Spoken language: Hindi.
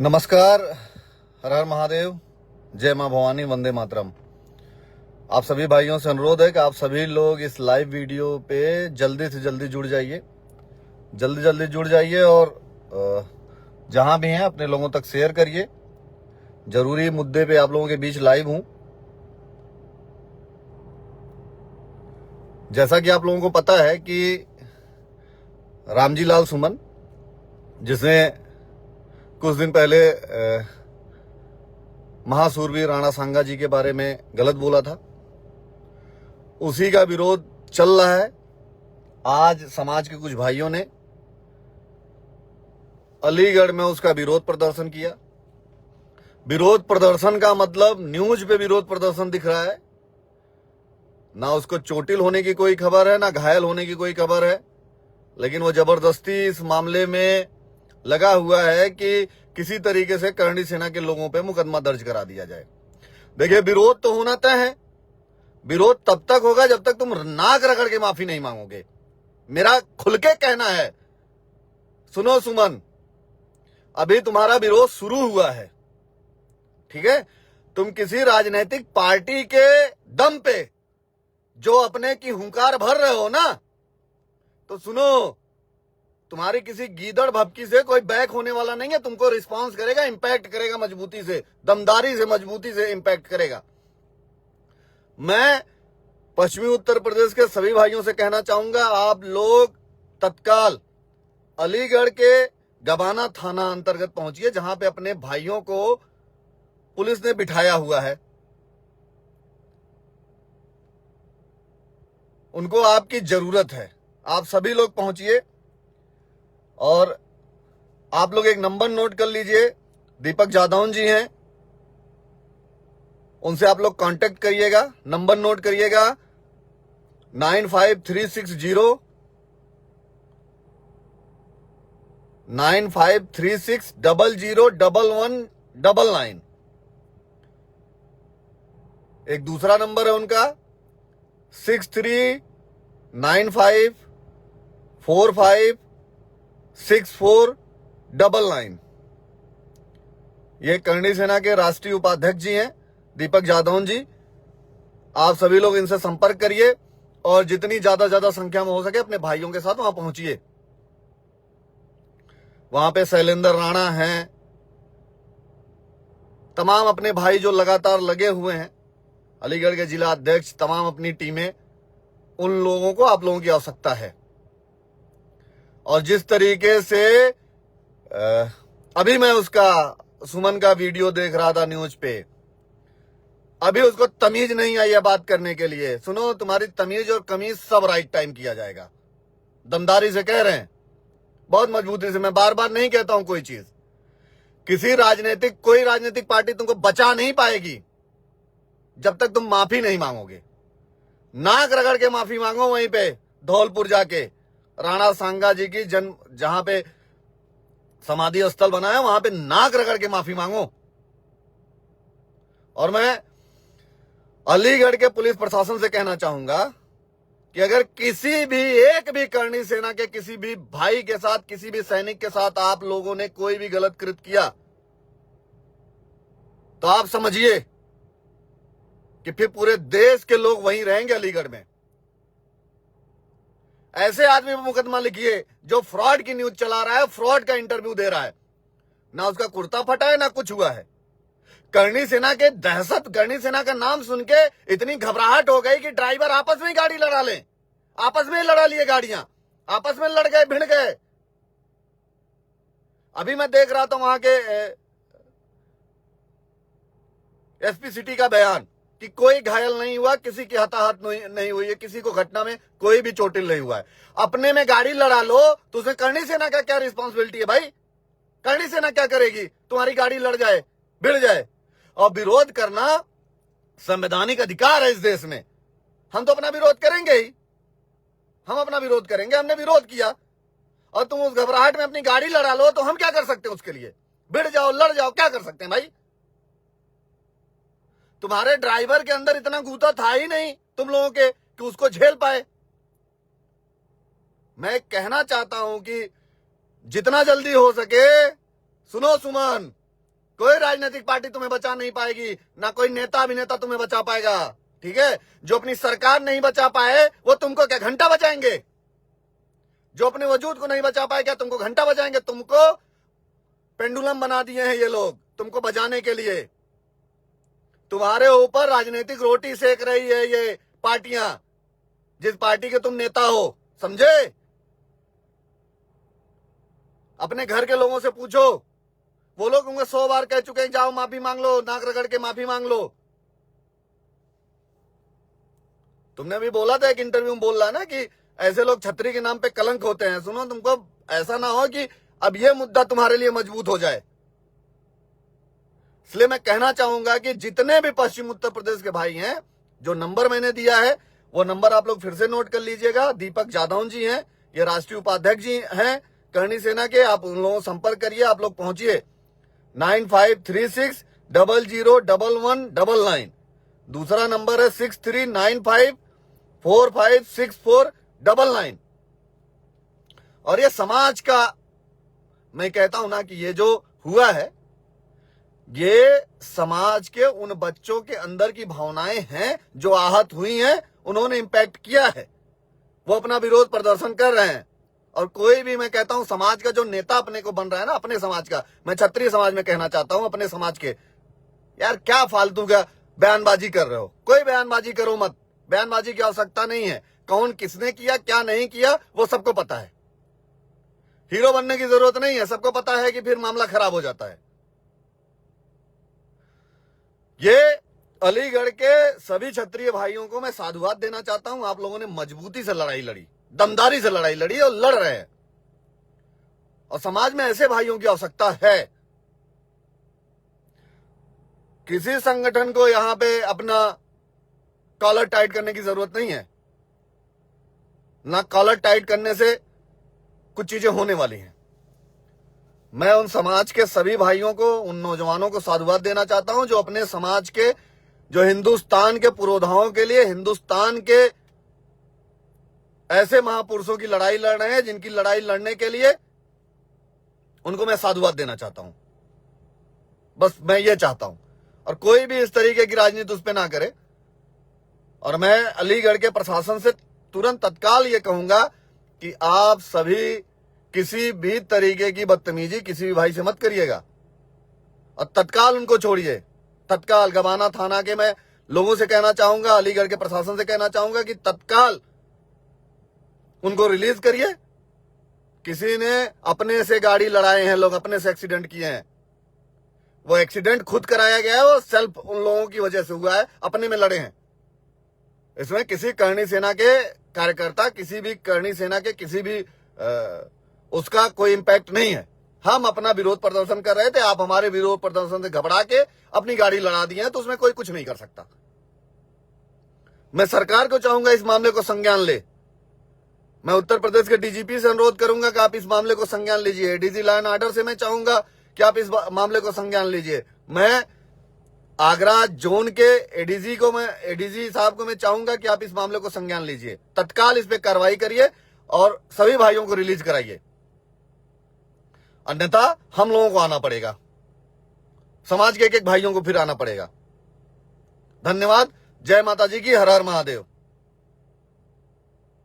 नमस्कार। हर हर महादेव। जय मां भवानी। वंदे मातरम। आप सभी भाइयों से अनुरोध है कि आप सभी लोग इस लाइव वीडियो पे जल्दी से जल्दी जुड़ जाइए, जल्दी जुड़ जाइए और जहां भी हैं अपने लोगों तक शेयर करिए। जरूरी मुद्दे पे आप लोगों के बीच लाइव हूं। जैसा कि आप लोगों को पता है कि रामजी लाल सुमन, जिसने कुछ दिन पहले महासूरवीर राणा सांगा जी के बारे में गलत बोला था, उसी का विरोध चल रहा है। आज समाज के कुछ भाइयों ने अलीगढ़ में उसका विरोध प्रदर्शन किया। विरोध प्रदर्शन का मतलब न्यूज पे विरोध प्रदर्शन दिख रहा है। ना उसको चोटिल होने की कोई खबर है, ना घायल होने की कोई खबर है, लेकिन वो जबरदस्ती इस मामले में लगा हुआ है कि किसी तरीके से करणी सेना के लोगों पे मुकदमा दर्ज करा दिया जाए। देखिए, विरोध तो होना तय है। विरोध तब तक होगा जब तक तुम नाक रगड़ के माफी नहीं मांगोगे। मेरा खुल के कहना है, सुनो सुमन, अभी तुम्हारा विरोध शुरू हुआ है, ठीक है? तुम किसी राजनीतिक पार्टी के दम पे जो अपने की हुंकार भर रहे हो ना, तो सुनो, तुम्हारी किसी गीदड़ भपकी से कोई बैक होने वाला नहीं है। तुमको रिस्पांस करेगा, इंपैक्ट करेगा मजबूती से, दमदारी से, मजबूती से इंपैक्ट करेगा। मैं पश्चिमी उत्तर प्रदेश के सभी भाइयों से कहना चाहूंगा, आप लोग तत्काल अलीगढ़ के गबाना थाना अंतर्गत पहुंचिए, जहां पे अपने भाइयों को पुलिस ने बिठाया हुआ है। उनको आपकी जरूरत है। आप सभी लोग पहुंचिए और आप लोग एक नंबर नोट कर लीजिए। दीपक जादौन जी हैं, उनसे आप लोग कांटेक्ट करिएगा। नंबर नोट करिएगा 9536001199। एक दूसरा नंबर है उनका 6395456499। ये करणी सेना के राष्ट्रीय उपाध्यक्ष जी हैं, दीपक जादौन जी। आप सभी लोग इनसे संपर्क करिए और जितनी ज्यादा संख्या में हो सके अपने भाइयों के साथ वहां पहुंचिए। वहां पे शैलेंद्र राणा हैं, तमाम अपने भाई जो लगातार लगे हुए हैं, अलीगढ़ के जिला अध्यक्ष, तमाम अपनी टीमें, उन लोगों को आप लोगों की आवश्यकता है। और जिस तरीके से अभी मैं उसका सुमन का वीडियो देख रहा था न्यूज पे, अभी उसको तमीज नहीं आई है बात करने के लिए। सुनो, तुम्हारी तमीज और कमीज सब राइट टाइम किया जाएगा। दमदारी से कह रहे हैं, बहुत मजबूती से। मैं बार बार नहीं कहता हूं कोई चीज। कोई राजनीतिक पार्टी तुमको बचा नहीं पाएगी जब तक तुम माफी नहीं मांगोगे। नाक रगड़ के माफी मांगो। वहीं पे धौलपुर जाके राणा सांगा जी की जहां पे समाधि स्थल बनाया, वहां पे नाक रगड़ के माफी मांगो। और मैं अलीगढ़ के पुलिस प्रशासन से कहना चाहूंगा कि अगर किसी भी एक भी करणी सेना के किसी भी भाई के साथ, किसी भी सैनिक के साथ आप लोगों ने कोई भी गलत कृत्य किया, तो आप समझिए कि फिर पूरे देश के लोग वहीं रहेंगे अलीगढ़ में। ऐसे आदमी पर मुकदमा लिखिए जो फ्रॉड की न्यूज चला रहा है, फ्रॉड का इंटरव्यू दे रहा है, ना उसका कुर्ता फटा है, ना कुछ हुआ है। करणी सेना के दहशत, करणी सेना का नाम सुन के इतनी घबराहट हो गई कि ड्राइवर आपस में ही गाड़ी लड़ा ले। आपस में ही लड़ा लिए गाड़ियां, आपस में लड़ गए, भिड़ गए। अभी मैं देख रहा था वहां के एसपी सिटी का बयान कि कोई घायल नहीं हुआ, किसी की हताहत नहीं हुई है, किसी को घटना में कोई भी चोटिल नहीं हुआ है। अपने में गाड़ी लड़ा लो तो उसमें करणी सेना का क्या रिस्पॉन्सिबिलिटी है भाई? करणी सेना क्या करेगी? तुम्हारी गाड़ी लड़ जाए, भिड़ जाए। और विरोध करना संवैधानिक अधिकार है इस देश में। हम तो अपना विरोध करेंगे ही, हम अपना विरोध करेंगे। हमने विरोध किया और तुम उस घबराहट में अपनी गाड़ी लड़ा लो तो हम क्या कर सकते हैं उसके लिए? भिड़ जाओ, लड़ जाओ, क्या कर सकते हैं भाई? तुम्हारे ड्राइवर के अंदर इतना गूदा था ही नहीं तुम लोगों के कि उसको झेल पाए। मैं कहना चाहता हूं कि जितना जल्दी हो सके, सुनो सुमन, कोई राजनीतिक पार्टी तुम्हें बचा नहीं पाएगी, ना कोई नेता अभिनेता तुम्हें बचा पाएगा। ठीक है, जो अपनी सरकार नहीं बचा पाए वो तुमको क्या घंटा बचाएंगे? जो अपने वजूद को नहीं बचा पाए क्या तुमको घंटा बचाएंगे? तुमको पेंडुलम बना दिए हैं ये लोग तुमको बजाने के लिए। तुम्हारे ऊपर राजनीतिक रोटी सेक रही है ये पार्टियां, जिस पार्टी के तुम नेता हो, समझे? अपने घर के लोगों से पूछो, वो लोग तुमको 100 बार कह चुके हैं जाओ माफी मांग लो, नाक रगड़ के माफी मांग लो। तुमने भी बोला था एक इंटरव्यू में, बोल रहा ना कि ऐसे लोग छतरी के नाम पे कलंक होते हैं। सुनो, तुमको ऐसा ना हो कि अब ये मुद्दा तुम्हारे लिए मजबूत हो जाए। इसलिए मैं कहना चाहूंगा कि जितने भी पश्चिम उत्तर प्रदेश के भाई हैं, जो नंबर मैंने दिया है वो नंबर आप लोग फिर से नोट कर लीजिएगा। दीपक जादौन जी हैं, ये राष्ट्रीय उपाध्यक्ष जी हैं करणी सेना के। आप उन लोगों को संपर्क करिए, आप लोग पहुंचिए 9536001199। दूसरा नंबर है 6395456499। और ये समाज का, मैं कहता हूं ना कि ये जो हुआ है ये समाज के उन बच्चों के अंदर की भावनाएं हैं जो आहत हुई हैं, उन्होंने इंपैक्ट किया है, वो अपना विरोध प्रदर्शन कर रहे हैं। और कोई भी, मैं कहता हूं समाज का जो नेता अपने को बन रहा है ना, अपने समाज का, मैं क्षत्रिय समाज में कहना चाहता हूं, अपने समाज के, यार क्या फालतू का बयानबाजी कर रहे हो? कोई बयानबाजी करो मत, बयानबाजी की आवश्यकता नहीं है। कौन किसने किया क्या नहीं किया वो सबको पता है। हीरो बनने की जरूरत नहीं है, सबको पता है कि फिर मामला खराब हो जाता है। ये अलीगढ़ के सभी क्षत्रिय भाइयों को मैं साधुवाद देना चाहता हूं। आप लोगों ने मजबूती से लड़ाई लड़ी, दमदारी से लड़ाई लड़ी और लड़ रहे हैं। और समाज में ऐसे भाइयों की आवश्यकता है। किसी संगठन को यहां पे अपना कॉलर टाइट करने की जरूरत नहीं है ना, कॉलर टाइट करने से कुछ चीजें होने वाली हैं। मैं उन समाज के सभी भाइयों को, उन नौजवानों को साधुवाद देना चाहता हूं जो अपने समाज के, जो हिंदुस्तान के पुरोधाओं के लिए, हिंदुस्तान के ऐसे महापुरुषों की लड़ाई लड़ रहे हैं जिनकी लड़ाई लड़ने के लिए उनको मैं साधुवाद देना चाहता हूं। बस मैं ये चाहता हूं। और कोई भी इस तरीके की राजनीति उस पर ना करे। और मैं अलीगढ़ के प्रशासन से तुरंत तत्काल ये कहूंगा कि आप सभी किसी भी तरीके की बदतमीजी किसी भी भाई से मत करिएगा और तत्काल उनको छोड़िए। तत्काल गवाना थाना के मैं लोगों से कहना चाहूंगा, अलीगढ़ के प्रशासन से कहना चाहूंगा कि तत्काल उनको रिलीज करिए। किसी ने अपने से गाड़ी लड़ाए हैं, लोग अपने से एक्सीडेंट किए हैं, वो एक्सीडेंट खुद कराया गया है, वो सेल्फ उन लोगों की वजह से हुआ है, अपने में लड़े हैं। इसमें किसी करणी सेना के कार्यकर्ता, किसी भी करणी सेना के किसी भी उसका कोई इंपैक्ट नहीं है। हम अपना विरोध प्रदर्शन कर रहे थे, आप हमारे विरोध प्रदर्शन से घबरा के अपनी गाड़ी लड़ा दी है, तो उसमें कोई कुछ नहीं कर सकता। मैं सरकार को चाहूंगा इस मामले को संज्ञान ले। मैं उत्तर प्रदेश के डीजीपी से अनुरोध करूंगा कि आप इस मामले को संज्ञान लीजिए। एडीजी लॉ एंड ऑर्डर से मैं चाहूंगा कि आप इस मामले को संज्ञान लीजिए। मैं आगरा जोन के एडीजी साहब को मैं चाहूंगा कि आप इस मामले को संज्ञान लीजिए, तत्काल इस पे कार्रवाई करिए और सभी भाइयों को रिलीज कराइए, अन्यथा हम लोगों को आना पड़ेगा, समाज के एक एक भाइयों को फिर आना पड़ेगा। धन्यवाद। जय माता जी की। हर हर महादेव।